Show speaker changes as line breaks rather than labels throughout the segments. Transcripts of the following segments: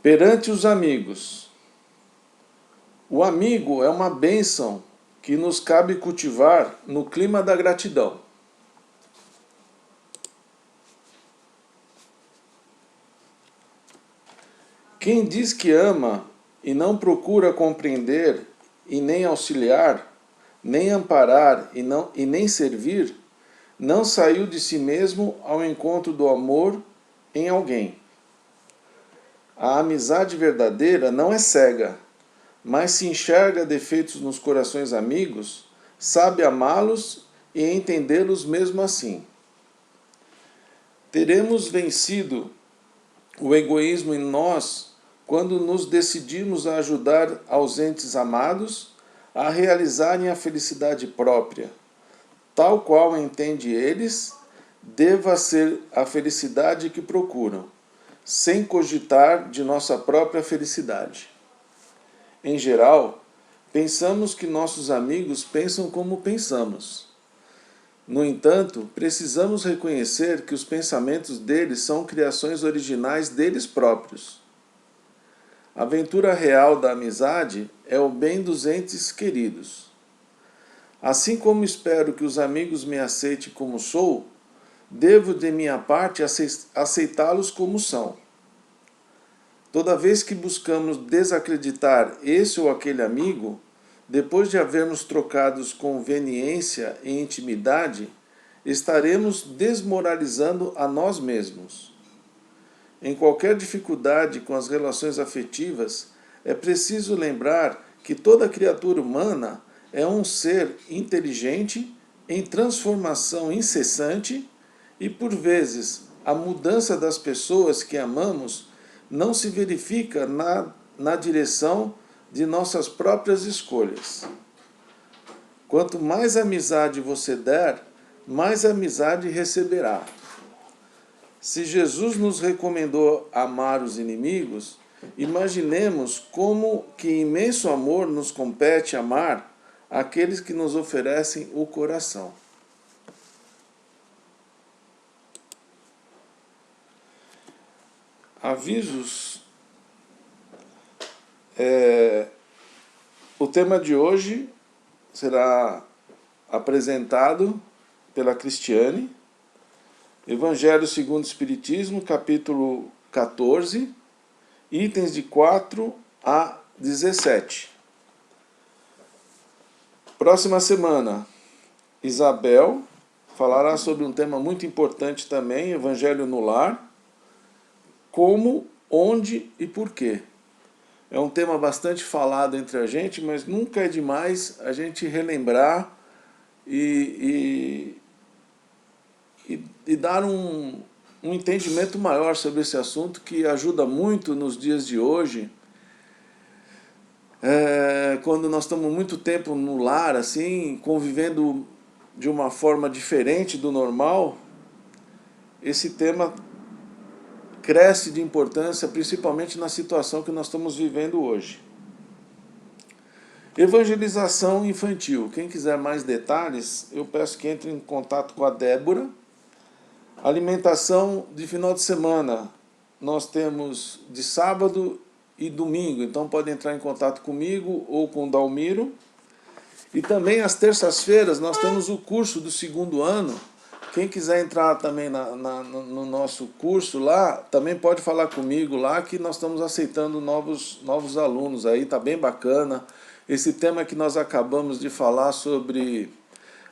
Perante os amigos. O amigo é uma bênção que nos cabe cultivar no clima da gratidão. Quem diz que ama e não procura compreender e nem auxiliar, nem amparar e nem servir, não saiu de si mesmo ao encontro do amor em alguém. A amizade verdadeira não é cega, mas se enxerga defeitos nos corações amigos, sabe amá-los e entendê-los mesmo assim. Teremos vencido o egoísmo em nós quando nos decidimos a ajudar ausentes amados a realizarem a felicidade própria, tal qual entende eles, deva ser a felicidade que procuram, sem cogitar de nossa própria felicidade. Em geral, pensamos que nossos amigos pensam como pensamos. No entanto, precisamos reconhecer que os pensamentos deles são criações originais deles próprios. A aventura real da amizade é o bem dos entes queridos. Assim como espero que os amigos me aceitem como sou, devo de minha parte aceitá-los como são. Toda vez que buscamos desacreditar esse ou aquele amigo, depois de havermos trocado conveniência e intimidade, estaremos desmoralizando a nós mesmos. Em qualquer dificuldade com as relações afetivas, é preciso lembrar que toda criatura humana é um ser inteligente, em transformação incessante, e por vezes a mudança das pessoas que amamos não se verifica na direção de nossas próprias escolhas. Quanto mais amizade você der, mais amizade receberá. Se Jesus nos recomendou amar os inimigos, imaginemos como que imenso amor nos compete amar aqueles que nos oferecem o coração. Avisos. O tema de hoje será apresentado pela Cristiane. Evangelho segundo o Espiritismo, capítulo 14, itens de 4 a 17. Próxima semana, Isabel falará sobre um tema muito importante também, Evangelho no Lar, como, onde e porquê. É um tema bastante falado entre a gente, mas nunca é demais a gente relembrar e dar um entendimento maior sobre esse assunto, que ajuda muito nos dias de hoje, quando nós estamos muito tempo no lar, assim, convivendo de uma forma diferente do normal. Esse tema cresce de importância, principalmente na situação que nós estamos vivendo hoje. Evangelização infantil. Quem quiser mais detalhes, eu peço que entre em contato com a Débora. Alimentação de final de semana, nós temos de sábado e domingo, então pode entrar em contato comigo ou com o Dalmiro. E também às terças-feiras nós temos o curso do 2º ano. Quem quiser entrar também no nosso curso lá, também pode falar comigo lá, que nós estamos aceitando novos alunos aí, tá bem bacana. Esse tema que nós acabamos de falar sobre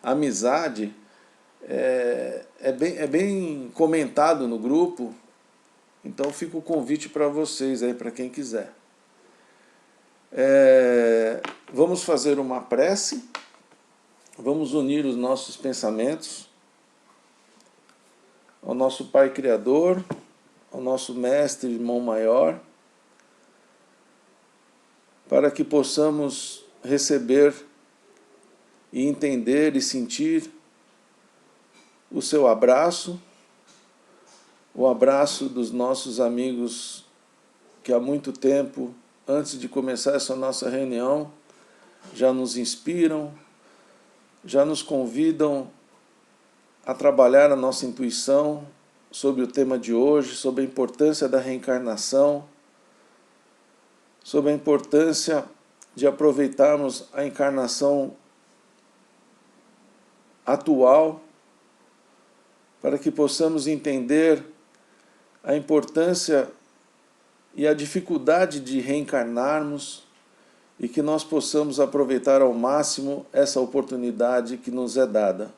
amizade, é bem comentado no grupo, então fica o convite para vocês aí, para quem quiser. Vamos fazer uma prece, vamos unir os nossos pensamentos ao nosso Pai Criador, ao nosso Mestre, Irmão Maior, para que possamos receber e entender e sentir o seu abraço, o abraço dos nossos amigos que há muito tempo, antes de começar essa nossa reunião, já nos inspiram, já nos convidam a trabalhar a nossa intuição sobre o tema de hoje, sobre a importância da reencarnação, sobre a importância de aproveitarmos a encarnação atual para que possamos entender a importância e a dificuldade de reencarnarmos e que nós possamos aproveitar ao máximo essa oportunidade que nos é dada.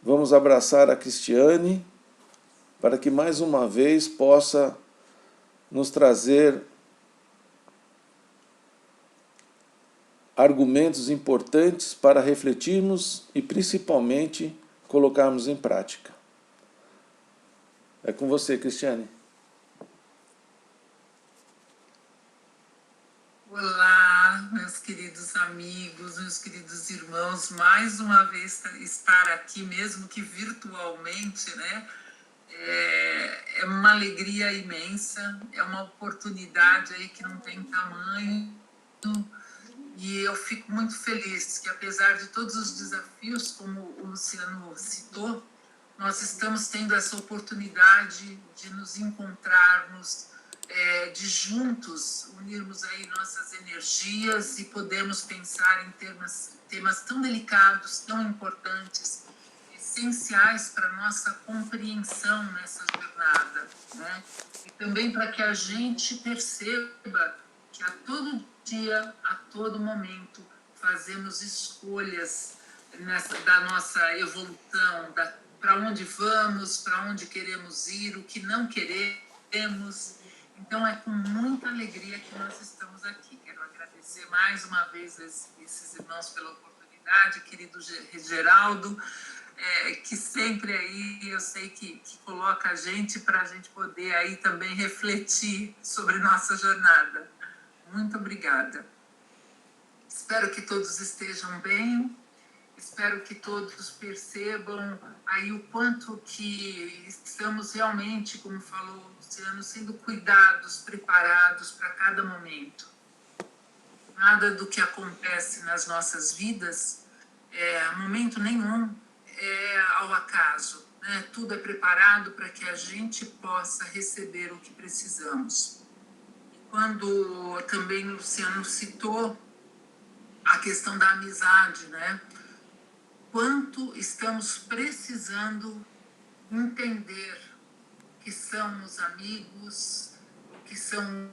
Vamos abraçar a Cristiane para que mais uma vez possa nos trazer argumentos importantes para refletirmos e principalmente colocarmos em prática. É com você, Cristiane.
Olá, meus queridos amigos, meus queridos irmãos, mais uma vez estar aqui, mesmo que virtualmente, né? É uma alegria imensa, é uma oportunidade aí que não tem tamanho, e eu fico muito feliz que, apesar de todos os desafios, como o Luciano citou, nós estamos tendo essa oportunidade de nos encontrarmos, de juntos unirmos aí nossas energias e podemos pensar em temas tão delicados, tão importantes, essenciais para a nossa compreensão nessa jornada, né? E também para que a gente perceba que a todo dia, a todo momento, fazemos escolhas da nossa evolução, para onde vamos, para onde queremos ir, o que não queremos. Então, é com muita alegria que nós estamos aqui. Quero agradecer mais uma vez esses irmãos pela oportunidade, querido Geraldo, que sempre aí eu sei que coloca a gente para a gente poder aí também refletir sobre nossa jornada. Muito obrigada. Espero que todos estejam bem. Espero que todos percebam aí o quanto que estamos realmente, como falou o Luciano, sendo cuidados, preparados para cada momento. Nada do que acontece nas nossas vidas, momento nenhum, é ao acaso, né? Tudo é preparado para que a gente possa receber o que precisamos. Quando também o Luciano citou a questão da amizade, né? Quanto estamos precisando entender que são os amigos, que são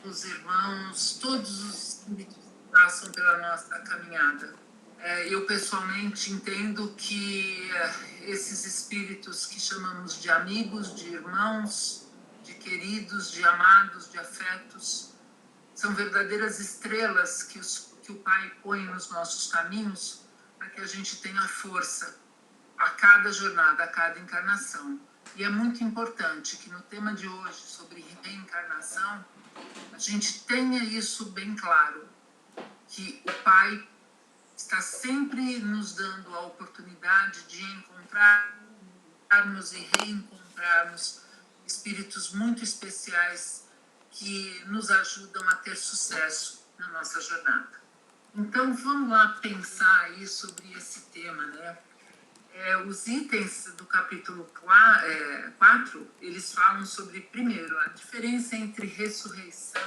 os irmãos, todos os espíritos que passam pela nossa caminhada. Eu pessoalmente entendo que esses espíritos que chamamos de amigos, de irmãos, de queridos, de amados, de afetos, são verdadeiras estrelas que o Pai põe nos nossos caminhos para que a gente tenha força a cada jornada, a cada encarnação. E é muito importante que no tema de hoje, sobre reencarnação, a gente tenha isso bem claro, que o Pai está sempre nos dando a oportunidade de encontrarmos e reencontrarmos espíritos muito especiais que nos ajudam a ter sucesso na nossa jornada. Então, vamos lá pensar aí sobre esse tema, né? Os itens do capítulo 4, eles falam sobre, primeiro, a diferença entre ressurreição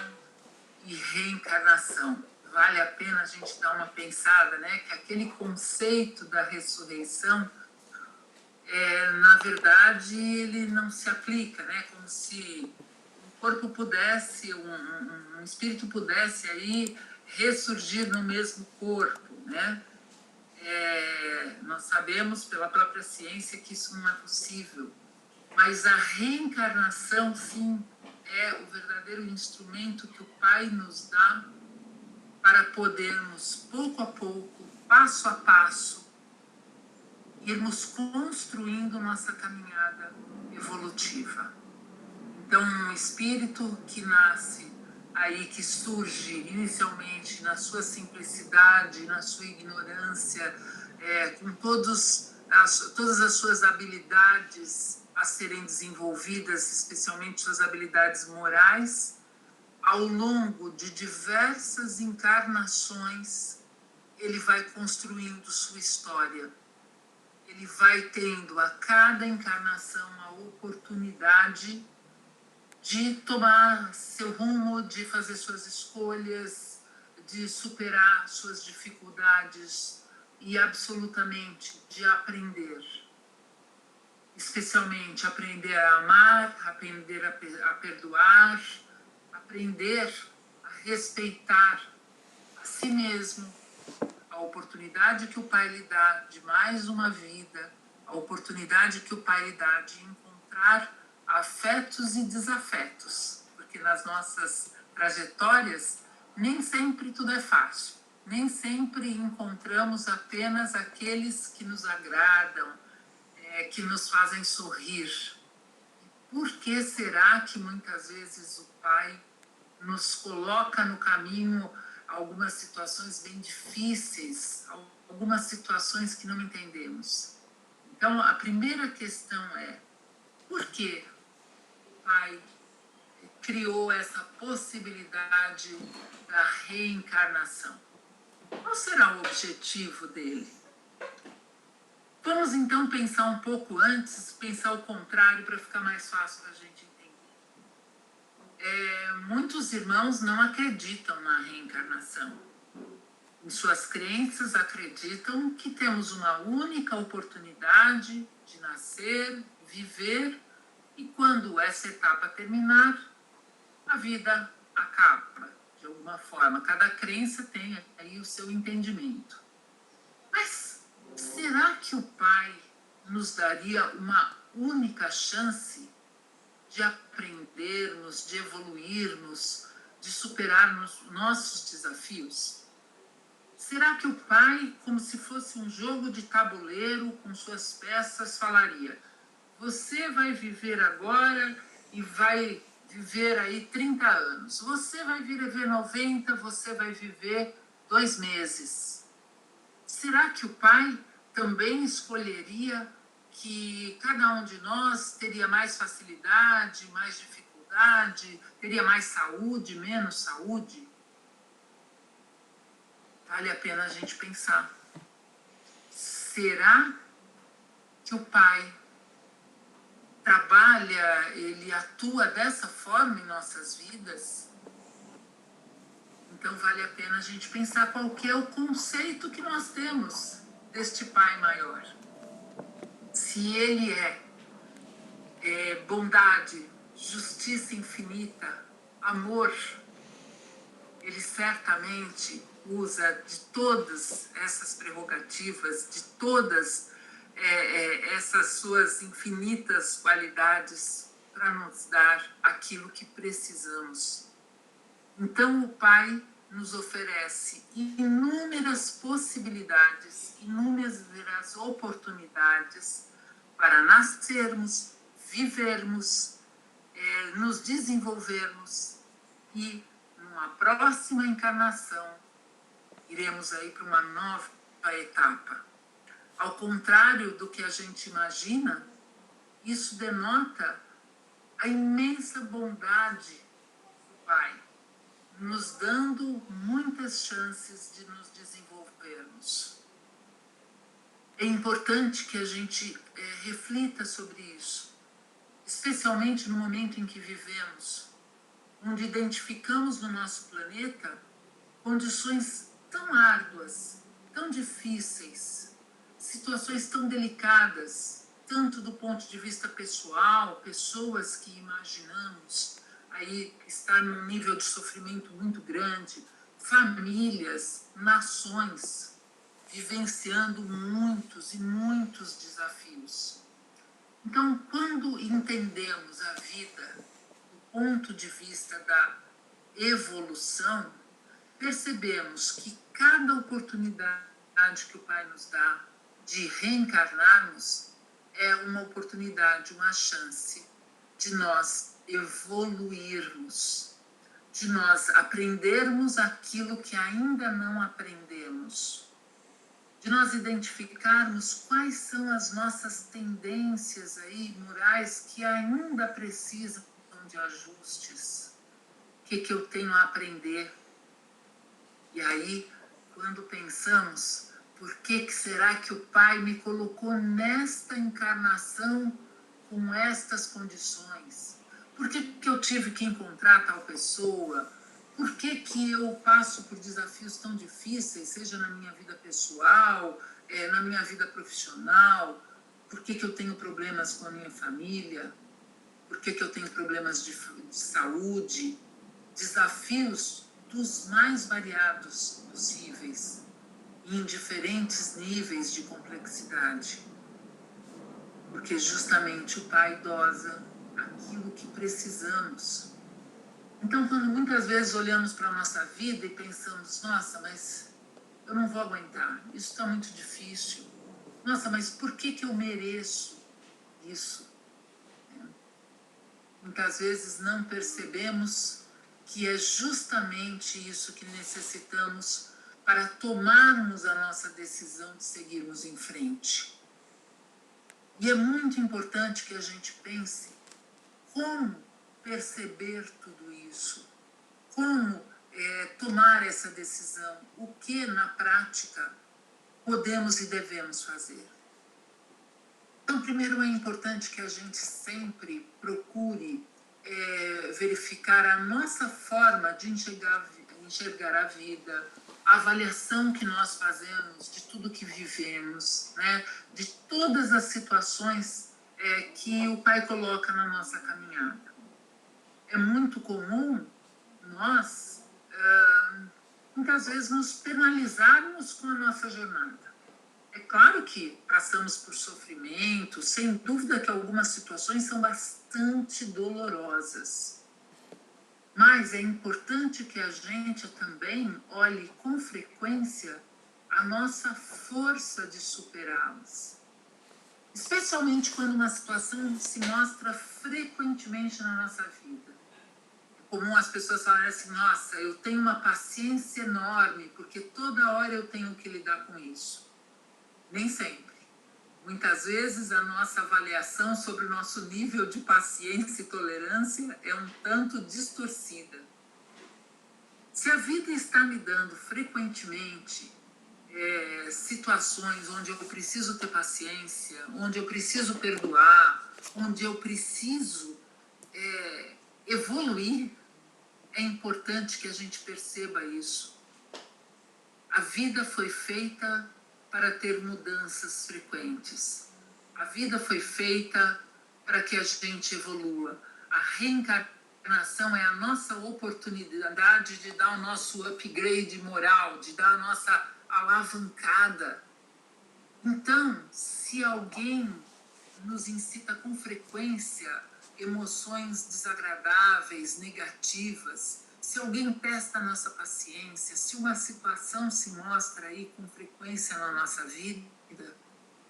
e reencarnação. Vale a pena a gente dar uma pensada, né? Que aquele conceito da ressurreição, na verdade, ele não se aplica, né? Como se um corpo pudesse, um espírito pudesse aí ressurgir no mesmo corpo, né? Nós sabemos pela própria ciência que isso não é possível, mas a reencarnação, sim, é o verdadeiro instrumento que o Pai nos dá para podermos, pouco a pouco, passo a passo, irmos construindo nossa caminhada evolutiva. Então, um espírito que nasce aí, que surge inicialmente na sua simplicidade, na sua ignorância, com todas as suas habilidades a serem desenvolvidas, especialmente suas habilidades morais, ao longo de diversas encarnações, ele vai construindo sua história. Ele vai tendo a cada encarnação a oportunidade de tomar seu rumo, de fazer suas escolhas, de superar suas dificuldades e absolutamente de aprender. Especialmente aprender a amar, aprender a perdoar, aprender a respeitar a si mesmo, a oportunidade que o Pai lhe dá de mais uma vida, a oportunidade que o Pai lhe dá de encontrar afetos e desafetos, porque nas nossas trajetórias nem sempre tudo é fácil, nem sempre encontramos apenas aqueles que nos agradam, que nos fazem sorrir. Por que será que muitas vezes o Pai nos coloca no caminho algumas situações bem difíceis, algumas situações que não entendemos? Então, a primeira questão é: por que o Pai criou essa possibilidade da reencarnação? Qual será o objetivo dele? Vamos então pensar um pouco antes, pensar o contrário para ficar mais fácil da gente entender. Muitos irmãos não acreditam na reencarnação. Em suas crenças acreditam que temos uma única oportunidade de nascer, viver, e quando essa etapa terminar, a vida acaba, de alguma forma. Cada crença tem aí o seu entendimento. Mas será que o Pai nos daria uma única chance de aprendermos, de evoluirmos, de superarmos nossos desafios? Será que o Pai, como se fosse um jogo de tabuleiro com suas peças, falaria: você vai viver agora e vai viver aí 30 anos. Você vai viver 90, você vai viver 2 meses. Será que o Pai também escolheria que cada um de nós teria mais facilidade, mais dificuldade, teria mais saúde, menos saúde? Vale a pena a gente pensar. Será que o Pai trabalha, ele atua dessa forma em nossas vidas? Então vale a pena a gente pensar qual que é o conceito que nós temos deste Pai maior. Se ele é bondade, justiça infinita, amor, ele certamente usa de todas essas prerrogativas, de todas essas suas infinitas qualidades para nos dar aquilo que precisamos. Então o Pai nos oferece inúmeras possibilidades, inúmeras oportunidades para nascermos, vivermos, nos desenvolvermos e numa próxima encarnação iremos aí para uma nova etapa. Ao contrário do que a gente imagina, isso denota a imensa bondade do Pai, nos dando muitas chances de nos desenvolvermos. É importante que a gente reflita sobre isso, especialmente no momento em que vivemos, onde identificamos no nosso planeta condições tão árduas, tão difíceis, situações tão delicadas, tanto do ponto de vista pessoal, pessoas que imaginamos aí estar num nível de sofrimento muito grande, famílias, nações, vivenciando muitos e muitos desafios. Então, quando entendemos a vida do ponto de vista da evolução, percebemos que cada oportunidade que o Pai nos dá de reencarnarmos é uma oportunidade, uma chance de nós evoluirmos, de nós aprendermos aquilo que ainda não aprendemos, de nós identificarmos quais são as nossas tendências aí morais que ainda precisam de ajustes, o que eu tenho a aprender. E aí, quando pensamos, por que será que o Pai me colocou nesta encarnação com estas condições? Por que eu tive que encontrar tal pessoa? Por que eu passo por desafios tão difíceis, seja na minha vida pessoal, na minha vida profissional? Por que eu tenho problemas com a minha família? Por que eu tenho problemas de saúde? Desafios dos mais variados possíveis, em diferentes níveis de complexidade. Porque justamente o Pai dosa aquilo que precisamos. Então, quando muitas vezes olhamos para a nossa vida e pensamos, nossa, mas eu não vou aguentar, isso está muito difícil. Nossa, mas por que eu mereço isso? Muitas vezes não percebemos que é justamente isso que necessitamos para tomarmos a nossa decisão de seguirmos em frente. E é muito importante que a gente pense como perceber tudo isso, como tomar essa decisão, o que na prática podemos e devemos fazer. Então, primeiro é importante que a gente sempre procure verificar a nossa forma de enxergar a vida, a avaliação que nós fazemos de tudo que vivemos, né? De todas as situações que o Pai coloca na nossa caminhada. É muito comum nós, muitas vezes, nos penalizarmos com a nossa jornada. É claro que passamos por sofrimento, sem dúvida que algumas situações são bastante dolorosas. Mas é importante que a gente também olhe com frequência a nossa força de superá-las. Especialmente quando uma situação se mostra frequentemente na nossa vida. É comum as pessoas falarem assim, nossa, eu tenho uma paciência enorme, porque toda hora eu tenho que lidar com isso. Nem sempre. Muitas vezes a nossa avaliação sobre o nosso nível de paciência e tolerância é um tanto distorcida. Se a vida está me dando frequentemente situações onde eu preciso ter paciência, onde eu preciso perdoar, onde eu preciso evoluir, é importante que a gente perceba isso. A vida foi feita para ter mudanças frequentes. A vida foi feita para que a gente evolua. A reencarnação é a nossa oportunidade de dar o nosso upgrade moral, de dar a nossa alavancada. Então, se alguém nos incita com frequência emoções desagradáveis, negativas, se alguém testa a nossa paciência, se uma situação se mostra aí com frequência na nossa vida,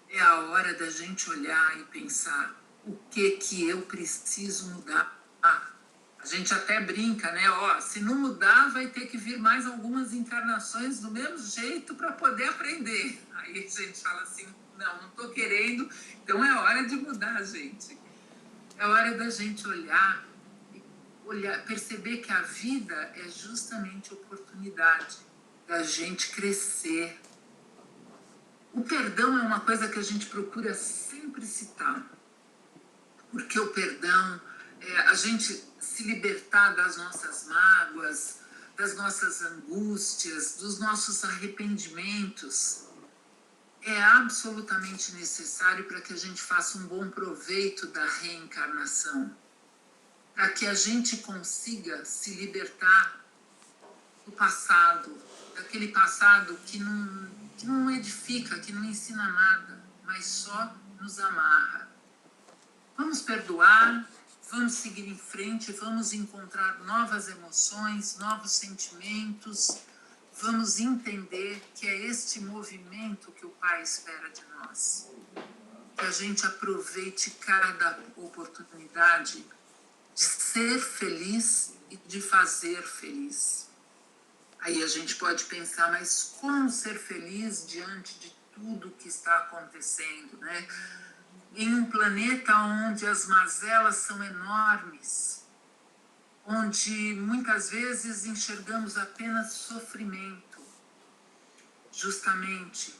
é a hora da gente olhar e pensar o que eu preciso mudar. A gente até brinca, né? Se não mudar, vai ter que vir mais algumas encarnações do mesmo jeito para poder aprender. Aí a gente fala assim, não estou querendo, então é hora de mudar, gente. É hora da gente olhar, perceber que a vida é justamente oportunidade da gente crescer. O perdão é uma coisa que a gente procura sempre citar, porque o perdão é a gente se libertar das nossas mágoas, das nossas angústias, dos nossos arrependimentos. É absolutamente necessário para que a gente faça um bom proveito da reencarnação, para que a gente consiga se libertar do passado, daquele passado que não edifica, que não ensina nada, mas só nos amarra. Vamos perdoar, vamos seguir em frente, vamos encontrar novas emoções, novos sentimentos, vamos entender que é este movimento que o Pai espera de nós. Que a gente aproveite cada oportunidade de ser feliz e de fazer feliz. Aí a gente pode pensar, mas como ser feliz diante de tudo que está acontecendo, né? Em um planeta onde as mazelas são enormes, onde muitas vezes enxergamos apenas sofrimento, justamente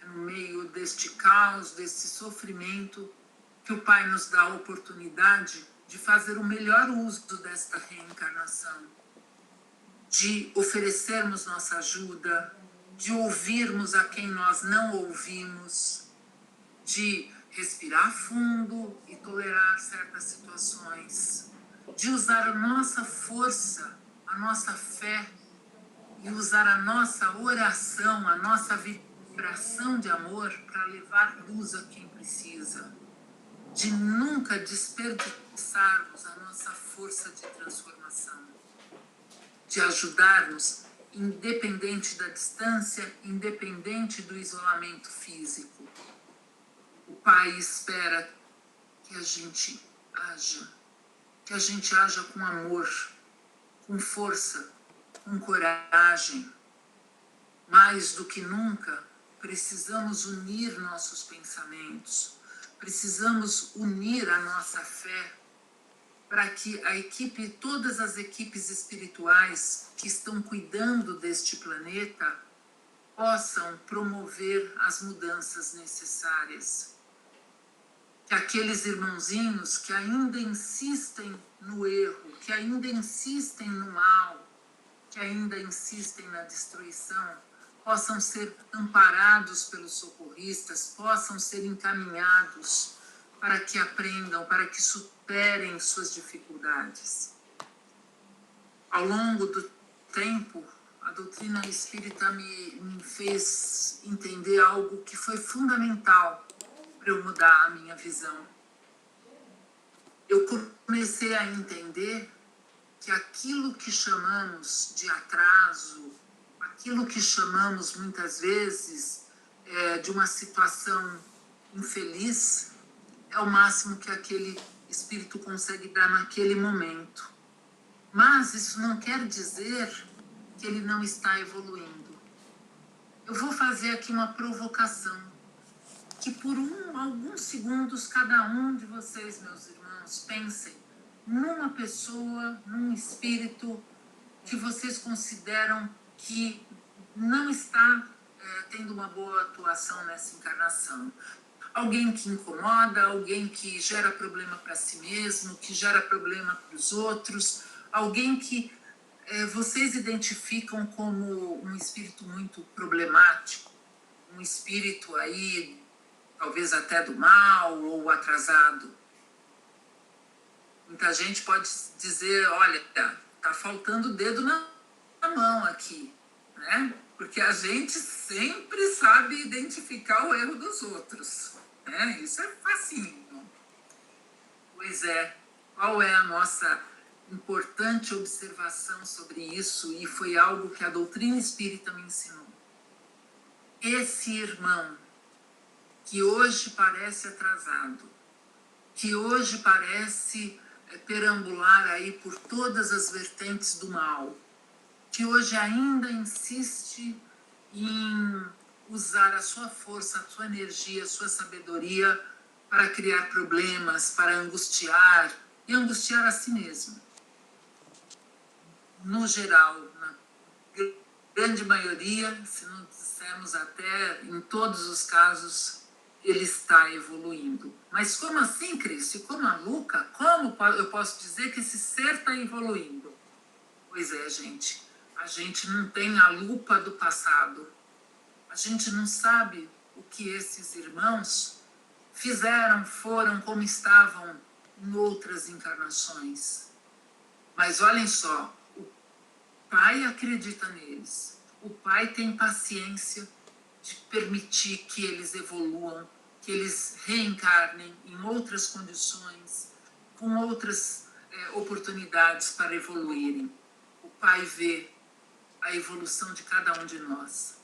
no meio deste caos, desse sofrimento, que o Pai nos dá a oportunidade de fazer o melhor uso desta reencarnação, de oferecermos nossa ajuda, de ouvirmos a quem nós não ouvimos, de respirar fundo e tolerar certas situações, de usar a nossa força, a nossa fé e usar a nossa oração, a nossa vibração de amor para levar luz a quem precisa, de nunca desperdiçarmos a nossa força de transformação, de ajudarmos independente da distância, independente do isolamento físico. O Pai espera que a gente haja com amor, com força, com coragem. Mais do que nunca, precisamos unir nossos pensamentos, precisamos unir a nossa fé para que a equipe, todas as equipes espirituais que estão cuidando deste planeta possam promover as mudanças necessárias. Que aqueles irmãozinhos que ainda insistem no erro, que ainda insistem no mal, que ainda insistem na destruição, possam ser amparados pelos socorristas, possam ser encaminhados para que aprendam, para que superem suas dificuldades. Ao longo do tempo, a doutrina espírita me fez entender algo que foi fundamental para eu mudar a minha visão. Eu comecei a entender que aquilo que chamamos de atraso, aquilo que chamamos muitas vezes de uma situação infeliz, é o máximo que aquele espírito consegue dar naquele momento. Mas isso não quer dizer que ele não está evoluindo. Eu vou fazer aqui uma provocação, que por alguns segundos cada um de vocês, meus irmãos, pensem numa pessoa, num espírito que vocês consideram que não está tendo uma boa atuação nessa encarnação. Alguém que incomoda, alguém que gera problema para si mesmo, que gera problema para os outros, alguém que vocês identificam como um espírito muito problemático, um espírito aí, talvez até do mal ou atrasado. Muita gente pode dizer, olha, tá faltando dedo na mão aqui, né? Porque a gente sempre sabe identificar o erro dos outros, né? Isso é facinho. Pois é, qual é a nossa importante observação sobre isso? E foi algo que a doutrina espírita me ensinou. Esse irmão que hoje parece atrasado, que hoje parece perambular aí por todas as vertentes do mal, que hoje ainda insiste em usar a sua força, a sua energia, a sua sabedoria para criar problemas, para angustiar e angustiar a si mesmo. No geral, na grande maioria, se não dissermos até em todos os casos, ele está evoluindo. Mas como assim, Cristo? Como a Luca? Como eu posso dizer que esse ser está evoluindo? Pois é, gente. A gente não tem a lupa do passado. A gente não sabe o que esses irmãos fizeram, foram, como estavam em outras encarnações. Mas olhem só, o Pai acredita neles. O Pai tem paciência de permitir que eles evoluam, que eles reencarnem em outras condições, com outras oportunidades para evoluírem. O Pai vê a evolução de cada um de nós.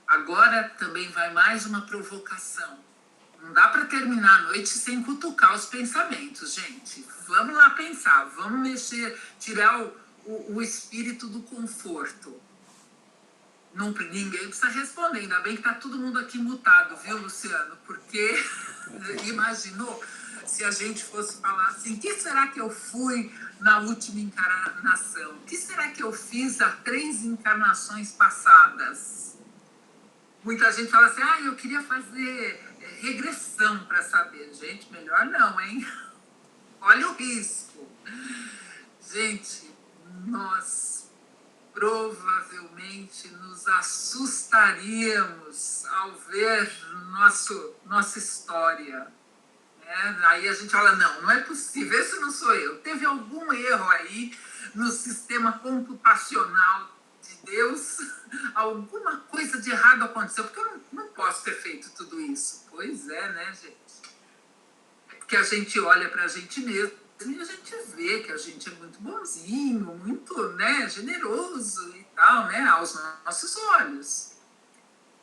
Agora também vai mais uma provocação. Não dá para terminar a noite sem cutucar os pensamentos, gente. Vamos lá pensar, vamos mexer, tirar o espírito do conforto. Não, ninguém precisa responder, ainda bem que está todo mundo aqui mutado, viu, Luciano? Porque imaginou se a gente fosse falar assim, o que será que eu fui na última encarnação? O que será que eu fiz há 3 encarnações passadas? Muita gente fala assim, eu queria fazer regressão para saber. Gente, melhor não, hein? Olha o risco. Gente, nós provavelmente nos assustaríamos ao ver nossa história. Né? Aí a gente fala, não é possível, esse não sou eu. Teve algum erro aí no sistema computacional de Deus? Alguma coisa de errado aconteceu, porque eu não posso ter feito tudo isso. Pois é, né, gente? Porque a gente olha para a gente mesmo e a gente vê que a gente é muito bonzinho, muito, né, generoso e tal, né, aos nossos olhos.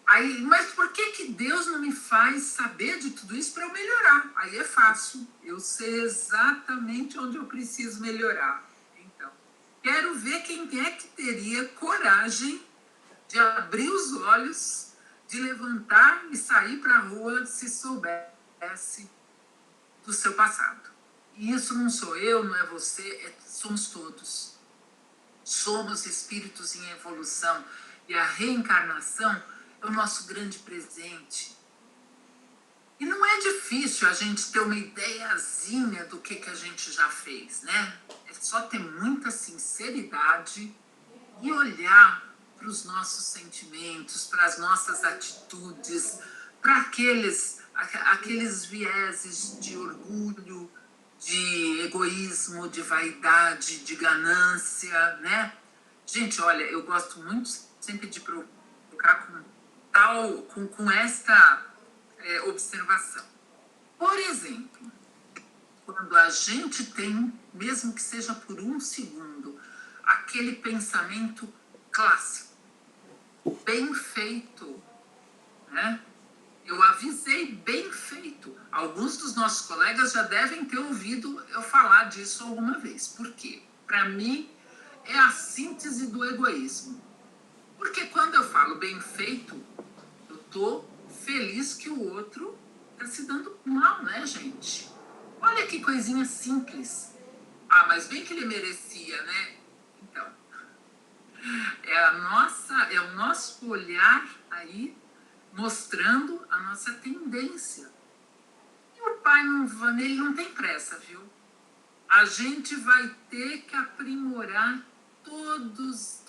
Aí, mas por que Deus não me faz saber de tudo isso para eu melhorar? Aí é fácil, eu sei exatamente onde eu preciso melhorar. Então, quero ver quem é que teria coragem de abrir os olhos, de levantar e sair para a rua se soubesse do seu passado. E isso não sou eu, não é você, somos todos. Somos espíritos em evolução e a reencarnação é o nosso grande presente. E não é difícil a gente ter uma ideiazinha do que a gente já fez, né? É só ter muita sinceridade e olhar para os nossos sentimentos, para as nossas atitudes, para aqueles vieses de orgulho, de egoísmo, de vaidade, de ganância, né? Gente, olha, eu gosto muito sempre de provocar com esta observação. Por exemplo, quando a gente tem, mesmo que seja por um segundo, aquele pensamento clássico, bem feito, né? Eu avisei, bem feito. Alguns dos nossos colegas já devem ter ouvido eu falar disso alguma vez. Por quê? Para mim, é a síntese do egoísmo. Porque quando eu falo bem feito, eu estou feliz que o outro está se dando mal, né, gente? Olha que coisinha simples. Ah, mas bem que ele merecia, né? Então, é o nosso olhar aí mostrando a nossa tendência. E o pai ele não tem pressa, viu? A gente vai ter que aprimorar todas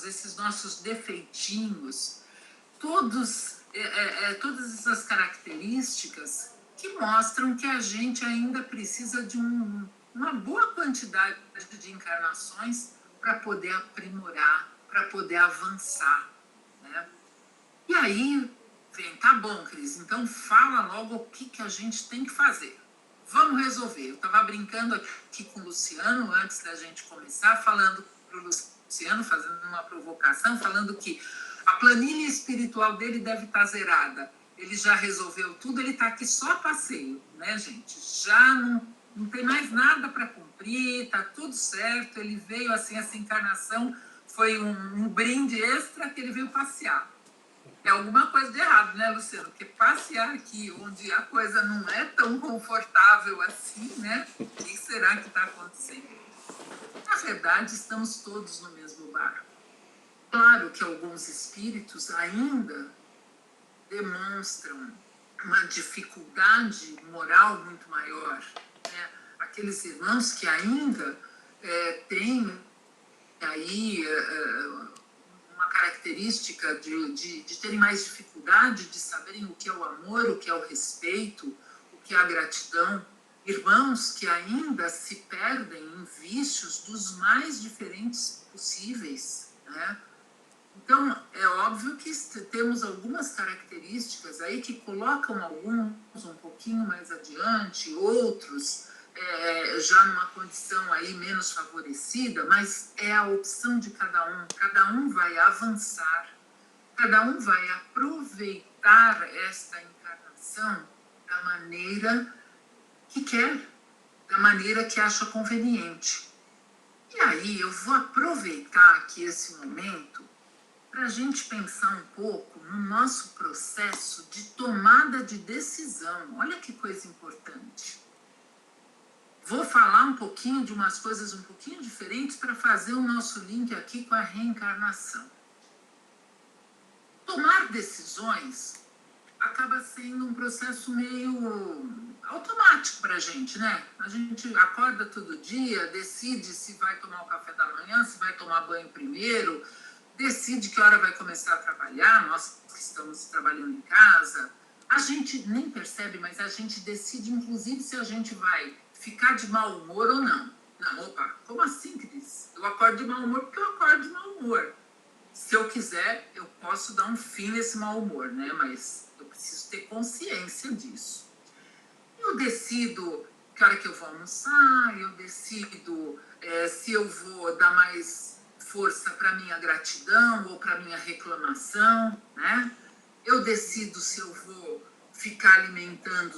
esses nossos defeitinhos, todas essas características que mostram que a gente ainda precisa de uma boa quantidade de encarnações para poder aprimorar, para poder avançar, né? E aí vem, tá bom, Cris, então fala logo o que a gente tem que fazer. Vamos resolver. Eu estava brincando aqui com o Luciano antes da gente começar, falando para o Luciano, fazendo uma provocação, falando que a planilha espiritual dele deve estar zerada. Ele já resolveu tudo, ele está aqui só a passeio, né, gente? Já não tem mais nada para cumprir, está tudo certo. Ele veio assim, essa encarnação foi um brinde extra que ele veio passear. É alguma coisa de errado, né, Luciano? Porque passear aqui, onde a coisa não é tão confortável assim, né? O que será que está acontecendo? Na verdade, estamos todos no mesmo barco. Claro que alguns espíritos ainda demonstram uma dificuldade moral muito maior, né? Aqueles irmãos que ainda têm aí uma característica de terem mais dificuldade de saberem o que é o amor, o que é o respeito, o que é a gratidão. Irmãos que ainda se perdem em vícios dos mais diferentes possíveis, né? Então, é óbvio que temos algumas características aí que colocam alguns um pouquinho mais adiante, outros já numa condição aí menos favorecida, mas é a opção de cada um vai avançar, cada um vai aproveitar esta encarnação da maneira que quer, da maneira que acha conveniente. E aí eu vou aproveitar aqui esse momento para a gente pensar um pouco no nosso processo de tomada de decisão. Olha que coisa importante. Vou falar um pouquinho de umas coisas um pouquinho diferentes para fazer o nosso link aqui com a reencarnação. Tomar decisões acaba sendo um processo meio automático para a gente, né? A gente acorda todo dia, decide se vai tomar o café da manhã, se vai tomar banho primeiro, decide que hora vai começar a trabalhar, nós que estamos trabalhando em casa. A gente nem percebe, mas a gente decide, inclusive, se a gente vai ficar de mau humor ou não. Não, opa, como assim, Cris? Eu acordo de mau humor porque eu acordo de mau humor. Se eu quiser, eu posso dar um fim nesse mau humor, né? Mas eu preciso ter consciência disso. Eu decido que hora que eu vou almoçar, eu decido se eu vou dar mais força para minha gratidão ou para minha reclamação, né? Eu decido se eu vou ficar alimentando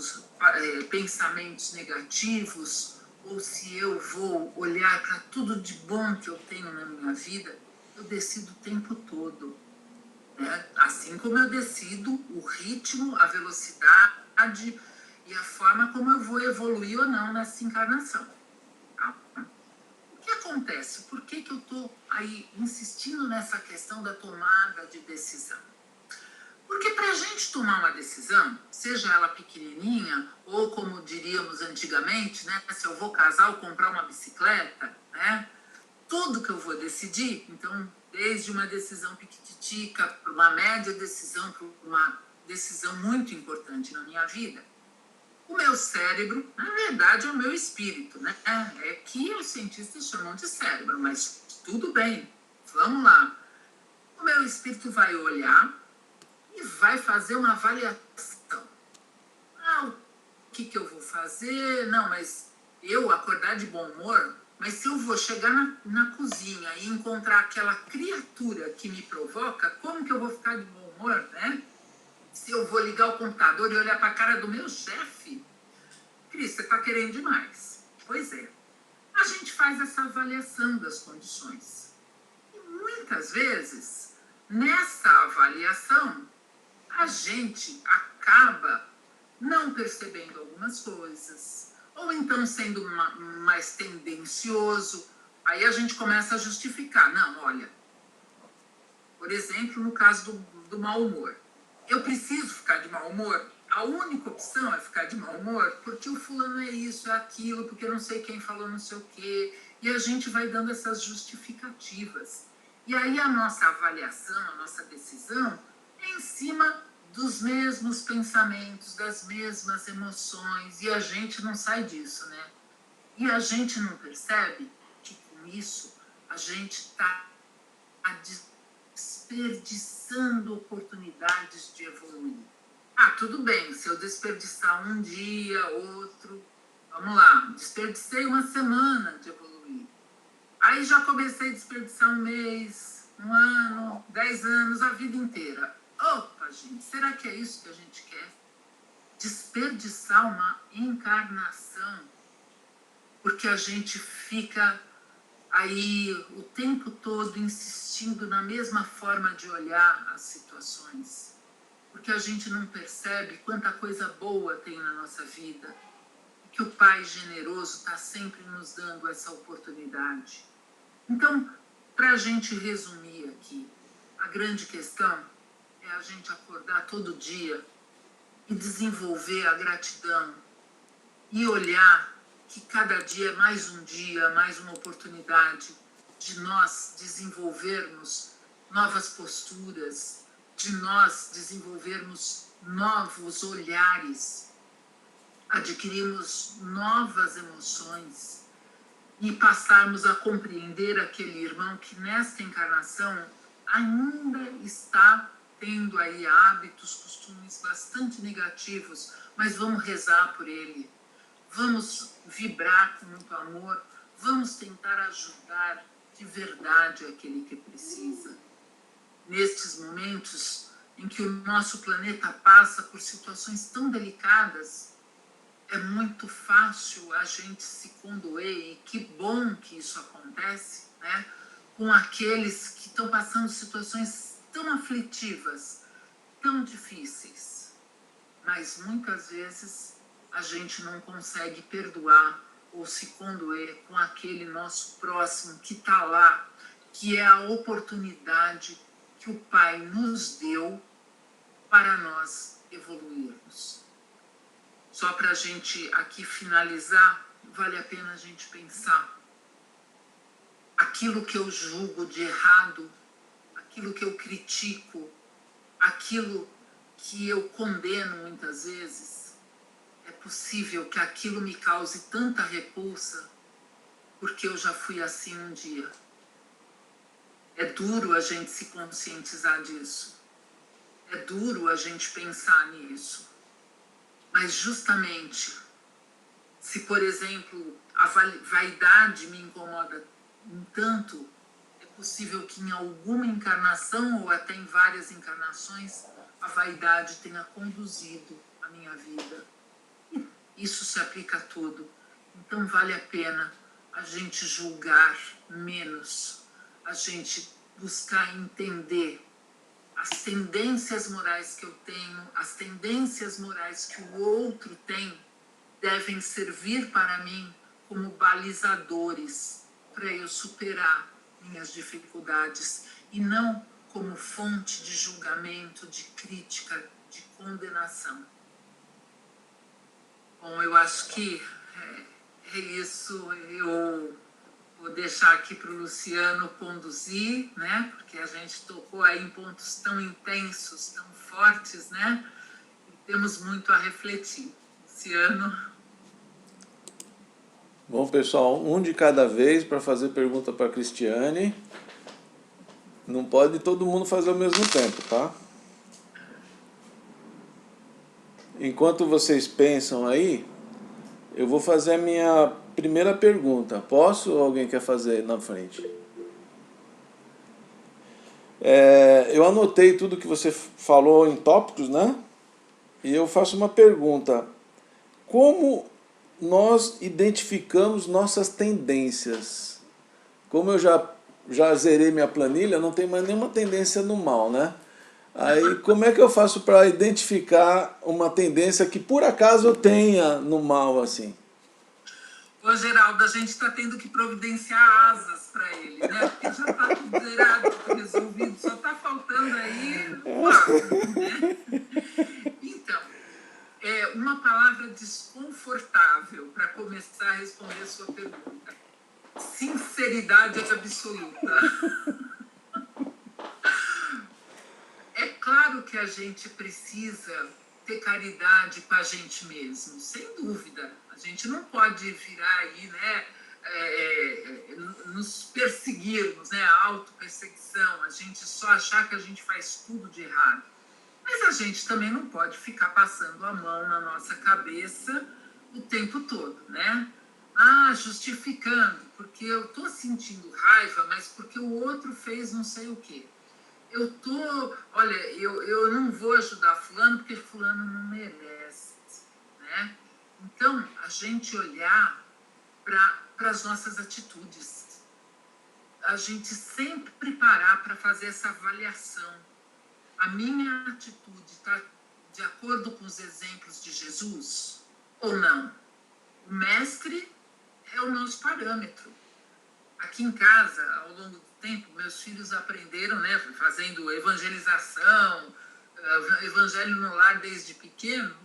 pensamentos negativos ou se eu vou olhar para tudo de bom que eu tenho na minha vida. Eu decido o tempo todo, né? Assim como eu decido o ritmo, a velocidade e a forma como eu vou evoluir ou não nessa encarnação. Tá? O que acontece? Por que eu estou aí insistindo nessa questão da tomada de decisão? Porque para a gente tomar uma decisão, seja ela pequenininha, ou como diríamos antigamente, né, se eu vou casar ou comprar uma bicicleta, né, tudo que eu vou decidir, então, desde uma decisão piquititica, para uma média decisão, para uma decisão muito importante na minha vida, o meu cérebro, na verdade, é o meu espírito, né? É que os cientistas chamam de cérebro, mas tudo bem, vamos lá. O meu espírito vai olhar e vai fazer uma avaliação. O que eu vou fazer? Não, mas eu acordar de bom humor, mas se eu vou chegar na cozinha e encontrar aquela criatura que me provoca, como que eu vou ficar de bom humor, né? Se eu vou ligar o computador e olhar para a cara do meu chefe, Cris, você está querendo demais. Pois é. A gente faz essa avaliação das condições. E muitas vezes, nessa avaliação, a gente acaba não percebendo algumas coisas, ou então sendo mais tendencioso. Aí a gente começa a justificar. Não, olha, por exemplo, no caso do mau humor. Eu preciso ficar de mau humor? A única opção é ficar de mau humor porque o fulano é isso, é aquilo, porque eu não sei quem falou não sei o quê. E a gente vai dando essas justificativas. E aí a nossa avaliação, a nossa decisão é em cima dos mesmos pensamentos, das mesmas emoções. E a gente não sai disso, né? E a gente não percebe que com isso a gente está desperdiçando oportunidades de evoluir. Tudo bem, se eu desperdiçar um dia, outro, vamos lá, desperdicei uma semana de evoluir. Aí já comecei a desperdiçar um mês, um ano, 10 anos, a vida inteira. Opa, gente, será que é isso que a gente quer? Desperdiçar uma encarnação porque a gente fica aí o tempo todo insistindo na mesma forma de olhar as situações, porque a gente não percebe quanta coisa boa tem na nossa vida, que o Pai generoso está sempre nos dando essa oportunidade. Então, para a gente resumir aqui, a grande questão é a gente acordar todo dia e desenvolver a gratidão e olhar que cada dia é mais um dia, mais uma oportunidade de nós desenvolvermos novas posturas, de nós desenvolvermos novos olhares, adquirirmos novas emoções e passarmos a compreender aquele irmão que nesta encarnação ainda está tendo aí hábitos, costumes bastante negativos, mas vamos rezar por ele. Vamos vibrar com muito amor, vamos tentar ajudar de verdade aquele que precisa. Nestes momentos em que o nosso planeta passa por situações tão delicadas, é muito fácil a gente se condoer, e que bom que isso acontece, né? Com aqueles que estão passando situações tão aflitivas, tão difíceis. Mas muitas vezes a gente não consegue perdoar ou se condoer com aquele nosso próximo que está lá, que é a oportunidade que o Pai nos deu para nós evoluirmos. só para a gente aqui finalizar, vale a pena a gente pensar. Aquilo que eu julgo de errado, aquilo que eu critico, aquilo que eu condeno muitas vezes, é possível que aquilo me cause tanta repulsa, porque eu já fui assim um dia. É duro a gente se conscientizar disso. É duro a gente pensar nisso. Mas justamente, se, por exemplo, a vaidade me incomoda tanto, é possível que em alguma encarnação, ou até em várias encarnações, a vaidade tenha conduzido a minha vida. Isso se aplica a tudo. Então vale a pena a gente julgar menos, a gente buscar entender as tendências morais que eu tenho, as tendências morais que o outro tem, devem servir para mim como balizadores para eu superar minhas dificuldades e não como fonte de julgamento, de crítica, de condenação. Bom, eu acho que é isso. Eu vou deixar aqui para o Luciano conduzir, né? Porque a gente tocou aí em pontos tão intensos, tão fortes, né? E temos muito a refletir. Luciano.
Bom, pessoal, um de cada vez para fazer pergunta para a Cristiane. Não pode todo mundo fazer ao mesmo tempo, tá? Enquanto vocês pensam aí, eu vou fazer a minha primeira pergunta. Posso ou alguém quer fazer na frente? Eu anotei tudo que você falou em tópicos, né? E eu faço uma pergunta. Como nós identificamos nossas tendências? Como eu já zerei minha planilha, não tem mais nenhuma tendência no mal, né? Aí como é que eu faço para identificar uma tendência que por acaso eu tenha no mal, assim?
Ô, Geraldo, a gente está tendo que providenciar asas para ele, né? Porque já está tudo zerado, tudo resolvido, só está faltando aí o ar, né? Então, uma palavra desconfortável para começar a responder a sua pergunta. Sinceridade absoluta. É claro que a gente precisa ter caridade com a gente mesmo, sem dúvida. A gente não pode virar aí, né, nos perseguirmos, né, a autoperseguição, a gente só achar que a gente faz tudo de errado. Mas a gente também não pode ficar passando a mão na nossa cabeça o tempo todo, né? Ah, justificando, porque eu tô sentindo raiva, mas porque o outro fez não sei o quê. Olha, eu não vou ajudar fulano porque fulano não merece, né? Então, a gente olhar para as nossas atitudes, a gente sempre parar para fazer essa avaliação. A minha atitude está de acordo com os exemplos de Jesus ou não? O mestre é o nosso parâmetro. Aqui em casa, ao longo do tempo, meus filhos aprenderam, né, fazendo evangelização, evangelho no lar desde pequeno,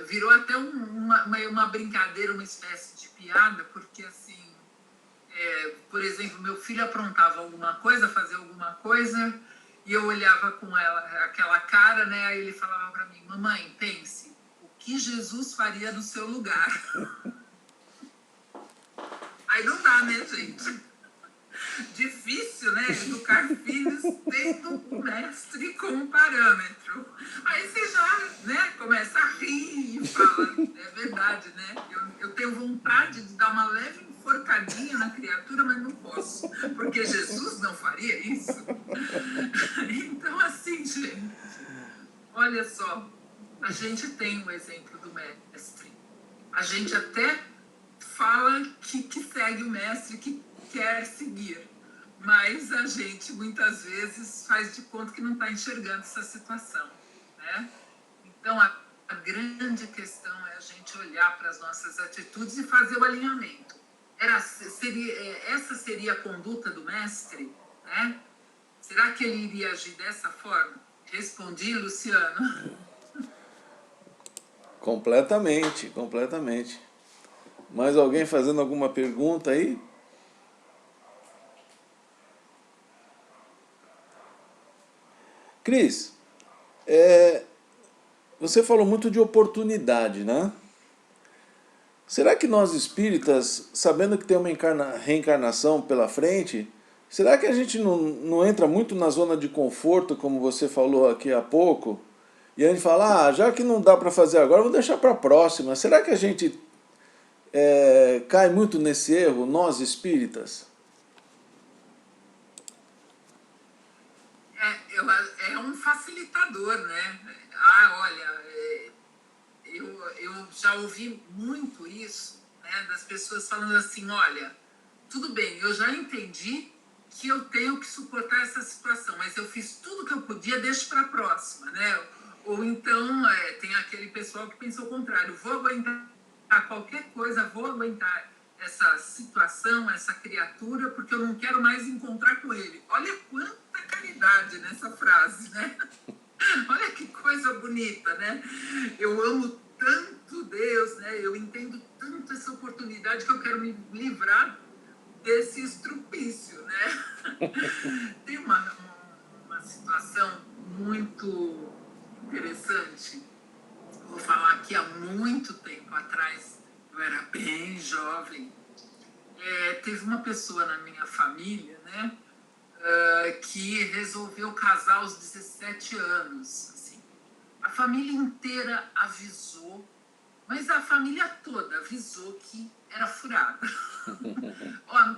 virou até uma brincadeira, uma espécie de piada, porque assim, por exemplo, meu filho aprontava alguma coisa, fazia alguma coisa, e eu olhava com aquela cara, né, aí ele falava para mim, mamãe, pense, o que Jesus faria no seu lugar? Aí não dá, né, gente? Difícil, né? Educar filhos tendo o mestre como parâmetro. Aí você já, né, começa a rir e fala, é verdade, né? Eu tenho vontade de dar uma leve enforcadinha na criatura, mas não posso, porque Jesus não faria isso. Então, assim, gente, olha só, a gente tem o exemplo do mestre. A gente até fala que segue o mestre, que quer seguir. Mas a gente, muitas vezes, faz de conta que não está enxergando essa situação, né? Então, a grande questão é a gente olhar para as nossas atitudes e fazer o alinhamento. Essa seria a conduta do mestre, né? Será que ele iria agir dessa forma? Respondi, Luciano.
Completamente, completamente. Mais alguém fazendo alguma pergunta aí? Cris, você falou muito de oportunidade, né? Será que nós espíritas, sabendo que tem uma reencarnação pela frente, será que a gente não entra muito na zona de conforto, como você falou aqui há pouco? E a gente fala, já que não dá para fazer agora, vou deixar para a próxima. Será que a gente cai muito nesse erro, nós espíritas?
É um facilitador, né? Olha, eu já ouvi muito isso, né? Das pessoas falando assim, olha, tudo bem, eu já entendi que eu tenho que suportar essa situação, mas eu fiz tudo que eu podia, deixo para a próxima, né? Ou então, tem aquele pessoal que pensa o contrário, vou aguentar qualquer coisa, vou aguentar essa situação, essa criatura, porque eu não quero mais encontrar com ele. Olha quanta caridade nessa frase, né? Olha que coisa bonita, né? Eu amo tanto Deus, né? Eu entendo tanto essa oportunidade que eu quero me livrar desse estrupício, né? Tem uma situação muito interessante. Vou falar que há muito tempo atrás, eu era bem jovem, teve uma pessoa na minha família, né? Que resolveu casar aos 17 anos. Assim. A família inteira avisou, mas a família toda avisou que era furada. Ó,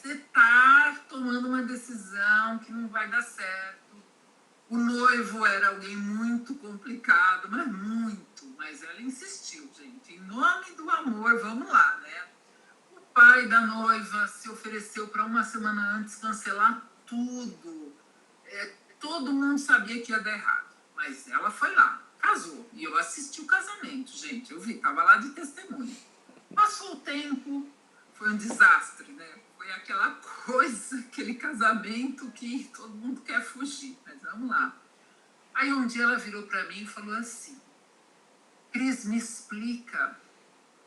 você está tomando uma decisão que não vai dar certo. O noivo era alguém muito complicado, mas ela insistiu, gente. Em nome do amor, vamos lá, né? O pai da noiva se ofereceu para uma semana antes cancelar tudo. Todo mundo sabia que ia dar errado, mas ela foi lá, casou. E eu assisti o casamento, gente. Eu vi, estava lá de testemunha. Passou o tempo, foi um desastre, né? Foi aquela coisa, aquele casamento que todo mundo quer fugir. Mas vamos lá. Aí um dia ela virou para mim e falou assim, Cris, me explica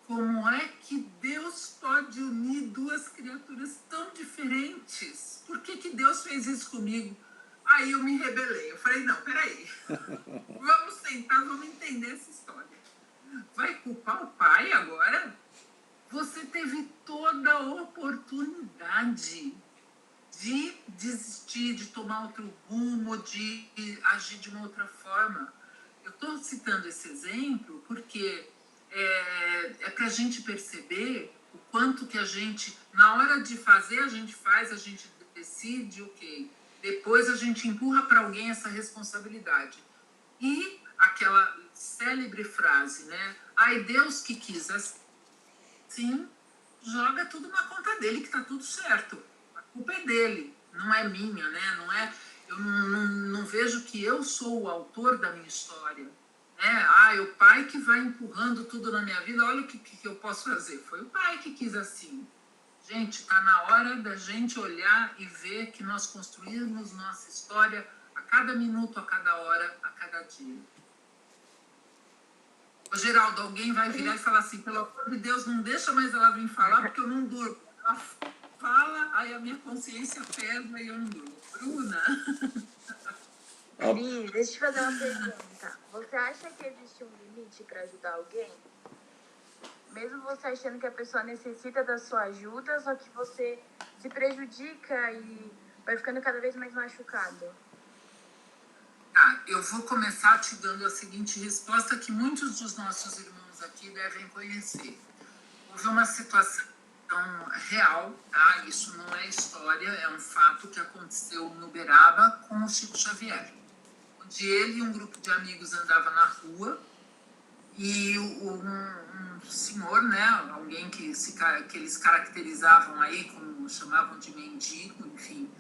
como é que Deus pode unir duas criaturas tão diferentes? Por que Deus fez isso comigo? Aí eu me rebelei. Eu falei, não, peraí. Vamos sentar, vamos entender essa história. Vai culpar o pai agora? Você teve toda a oportunidade de desistir, de tomar outro rumo, de agir de uma outra forma. Eu estou citando esse exemplo porque é para a gente perceber o quanto que a gente, na hora de fazer, a gente faz, a gente decide, ok. Depois a gente empurra para alguém essa responsabilidade. E aquela célebre frase, né? Ai, Deus que quis assim, joga tudo na conta dele, que tá tudo certo. A culpa é dele, não é minha, né? Não é, eu não vejo que eu sou o autor da minha história. É o pai que vai empurrando tudo na minha vida, olha o que eu posso fazer. Foi o pai que quis assim. Gente, está na hora da gente olhar e ver que nós construímos nossa história a cada minuto, a cada hora, a cada dia. Ô, Geraldo, alguém vai virar e falar assim, pelo amor de Deus, não deixa mais ela vir falar, porque eu não durmo. Ela fala, aí a minha consciência pesa e eu não durmo. Bruna?
Cris, deixa eu te fazer uma pergunta. Você acha que existe um limite para ajudar alguém? Mesmo você achando que a pessoa necessita da sua ajuda, só que você se prejudica e vai ficando cada vez mais machucado?
Eu vou começar te dando a seguinte resposta que muitos dos nossos irmãos aqui devem conhecer. Houve uma situação real, tá? Isso não é história, é um fato que aconteceu no Uberaba com o Chico Xavier. Onde ele e um grupo de amigos andavam na rua e um senhor, né, alguém que eles caracterizavam aí, como chamavam de mendigo, enfim,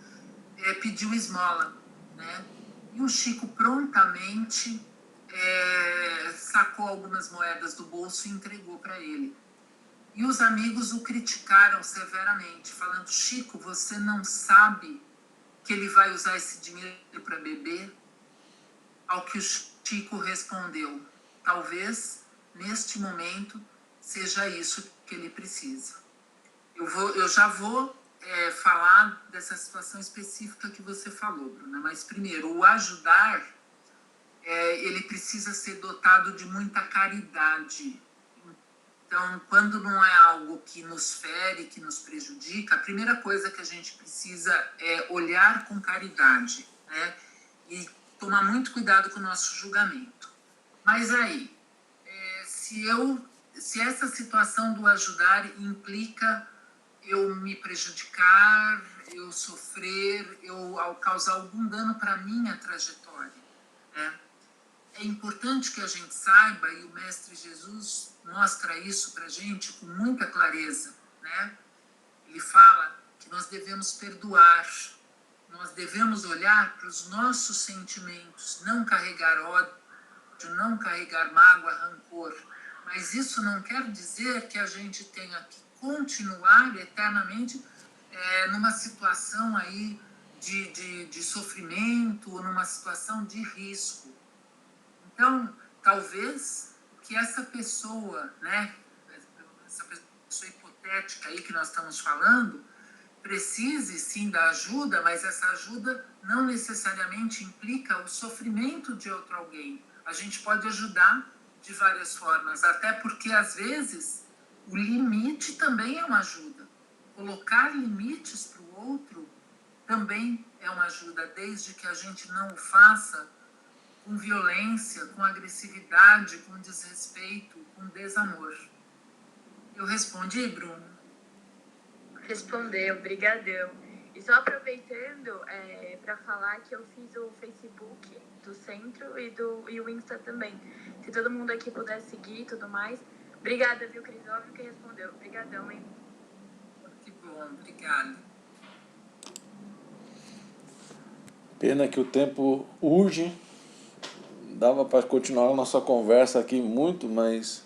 pediu esmola, né? E o Chico prontamente sacou algumas moedas do bolso e entregou para ele. E os amigos o criticaram severamente, falando, Chico, você não sabe que ele vai usar esse dinheiro para beber? Ao que o Chico respondeu, talvez neste momento, seja isso que ele precisa. Eu já vou falar dessa situação específica que você falou, Bruna, mas primeiro, o ajudar, ele precisa ser dotado de muita caridade. Então, quando não é algo que nos fere, que nos prejudica, a primeira coisa que a gente precisa é olhar com caridade, né? E tomar muito cuidado com o nosso julgamento. Mas aí, se essa situação do ajudar implica eu me prejudicar, eu sofrer, eu causar algum dano para a minha trajetória, né? É importante que a gente saiba, e o Mestre Jesus mostra isso para a gente com muita clareza, né? Ele fala que nós devemos perdoar, nós devemos olhar para os nossos sentimentos, não carregar ódio, não carregar mágoa, rancor. Mas isso não quer dizer que a gente tenha que continuar eternamente numa situação aí de sofrimento, ou numa situação de risco. Então, talvez que essa pessoa, né, essa pessoa hipotética aí que nós estamos falando, precise sim da ajuda, mas essa ajuda não necessariamente implica o sofrimento de outro alguém. A gente pode ajudar de várias formas, até porque às vezes o limite também é uma ajuda. Colocar limites para o outro também é uma ajuda, desde que a gente não o faça com violência, com agressividade, com desrespeito, com desamor. Eu respondi, Bruno?
Respondeu, brigadão. E só aproveitando para falar que eu fiz o Facebook do centro e o Insta também. Se todo mundo aqui puder seguir e tudo mais. Obrigada, viu, Cris? Óbvio que respondeu. Obrigadão, hein?
Que bom, obrigada.
Pena que o tempo urge. Dava para continuar a nossa conversa aqui muito, mas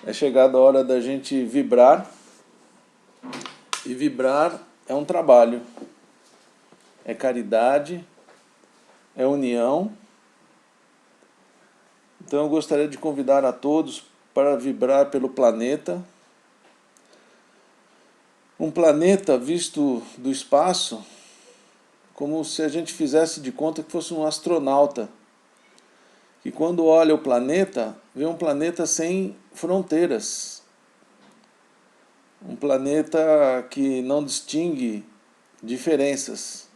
é chegada a hora da gente vibrar. E vibrar é um trabalho. É caridade, é união. Então eu gostaria de convidar a todos para vibrar pelo planeta. Um planeta visto do espaço, como se a gente fizesse de conta que fosse um astronauta, que quando olha o planeta, vê um planeta sem fronteiras. Um planeta que não distingue diferenças.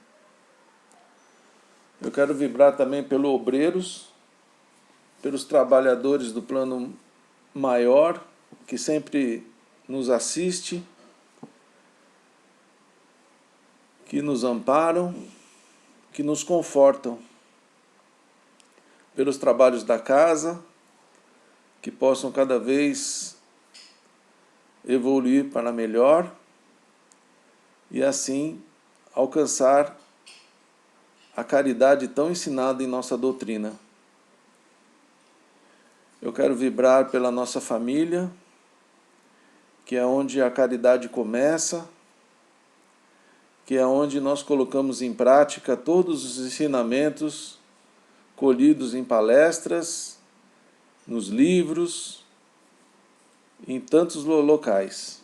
Eu quero vibrar também pelos obreiros, pelos trabalhadores do plano maior, que sempre nos assiste, que nos amparam, que nos confortam. Pelos trabalhos da casa, que possam cada vez evoluir para melhor e assim alcançar a caridade tão ensinada em nossa doutrina. Eu quero vibrar pela nossa família, que é onde a caridade começa, que é onde nós colocamos em prática todos os ensinamentos colhidos em palestras, nos livros, em tantos locais.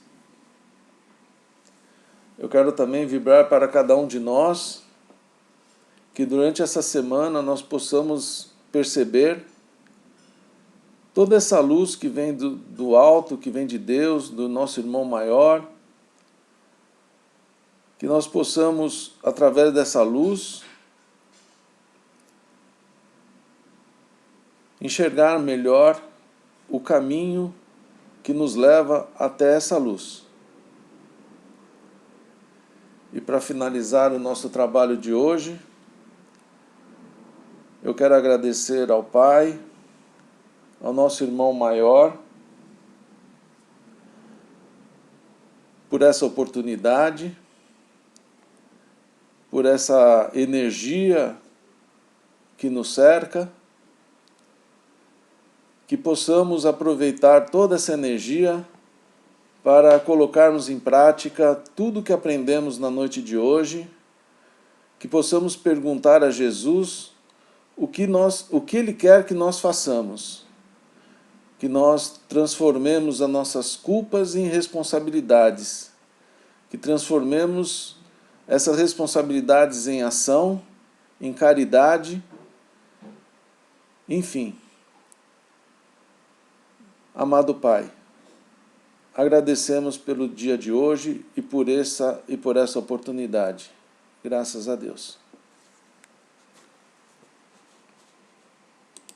Eu quero também vibrar para cada um de nós, que durante essa semana nós possamos perceber toda essa luz que vem do alto, que vem de Deus, do nosso irmão maior, que nós possamos, através dessa luz, enxergar melhor o caminho que nos leva até essa luz. E para finalizar o nosso trabalho de hoje, eu quero agradecer ao Pai, ao nosso irmão maior, por essa oportunidade, por essa energia que nos cerca, que possamos aproveitar toda essa energia para colocarmos em prática tudo que aprendemos na noite de hoje, que possamos perguntar a Jesus o que Ele quer que nós façamos. que nós transformemos as nossas culpas em responsabilidades, que transformemos essas responsabilidades em ação, em caridade, enfim. Amado Pai, agradecemos pelo dia de hoje e por essa oportunidade. Graças a Deus.